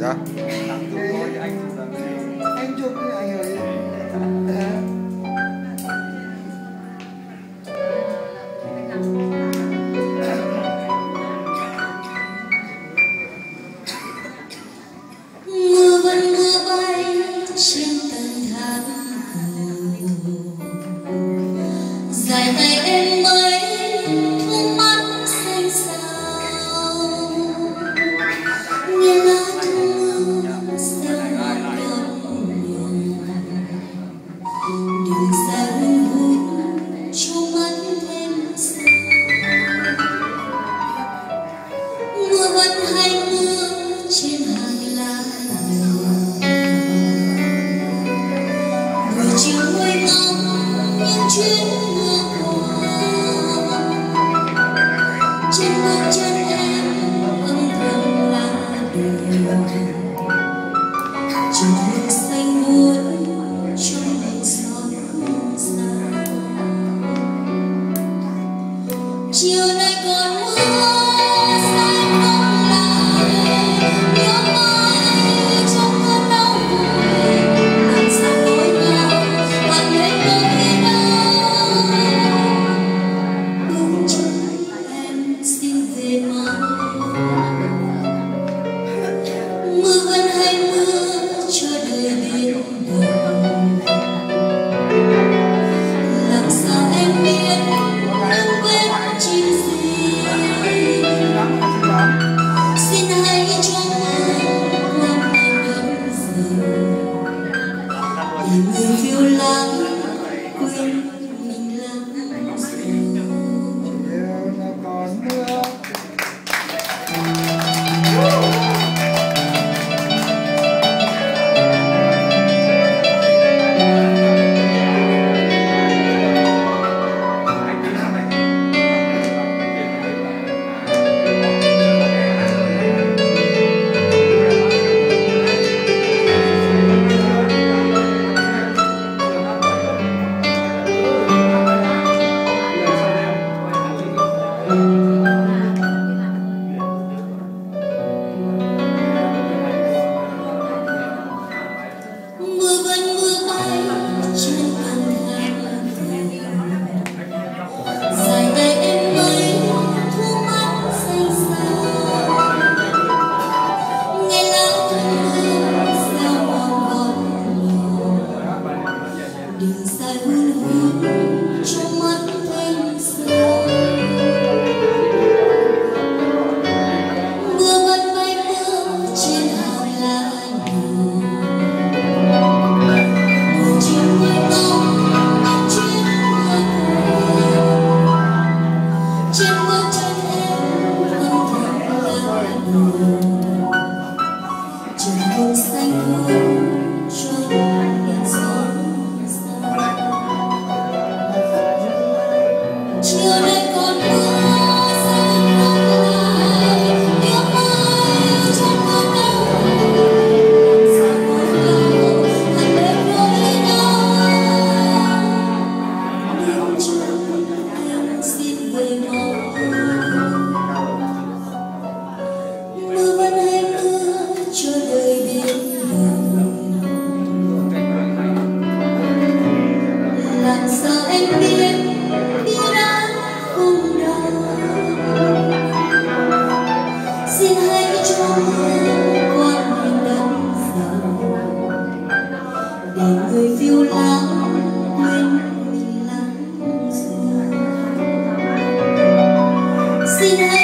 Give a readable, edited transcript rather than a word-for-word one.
Dạ. Anh chụp cái ảnh rồi. Mưa vẫn mưa bay trên tầng tháp cầu, dài tay em mấy thu mắt xanh xao, nghe lá thu mưa rơi ngọt đón đường, đường dài hôn hút cho mắt thêm sâu. Mưa vẫn hay mưa trên hàng lá đường, buổi chiều mây ngóng những chuyến mưa qua, trên bước chân em âm thầm lá đường, chiều hương xanh buốt trong đèn son không xa. Chiều nay còn mưa mưa vẫn hay mưa cho đời biến đổi. Làm sao em biết em quên chuyện gì? Xin hãy cho mưa qua ngày đơn giản, để người phiêu lãng quên mình lãng rồi. Chiều nào còn mưa. Mưa vẫn mưa bay trên tầng tháp cầu, dài tay em mấy thu mắt xanh xao, nghe lá thu mưa reo ngọt ngọt ngào, đường dài hun hút trong mắt thanh sâu. Mưa vẫn bay mưa trên hàng lá đường, trên bước chân em âm thầm lá đường, trường hương xanh buốt trong đèn son xa. Chiều nay còn mưa rơi ngất lại, tiếng mây trong cơn đau làm sao ngồi lâu hẳn bên nỗi đau. Đường chân em xin về mau. Mưa vẫn hay mưa cho đời biến đổi. Làm sao em biết đã không đau? Xin hãy cho mưa qua mình đắm sầu, để người phiêu lãng quên mình lãng rồi. Xin hãy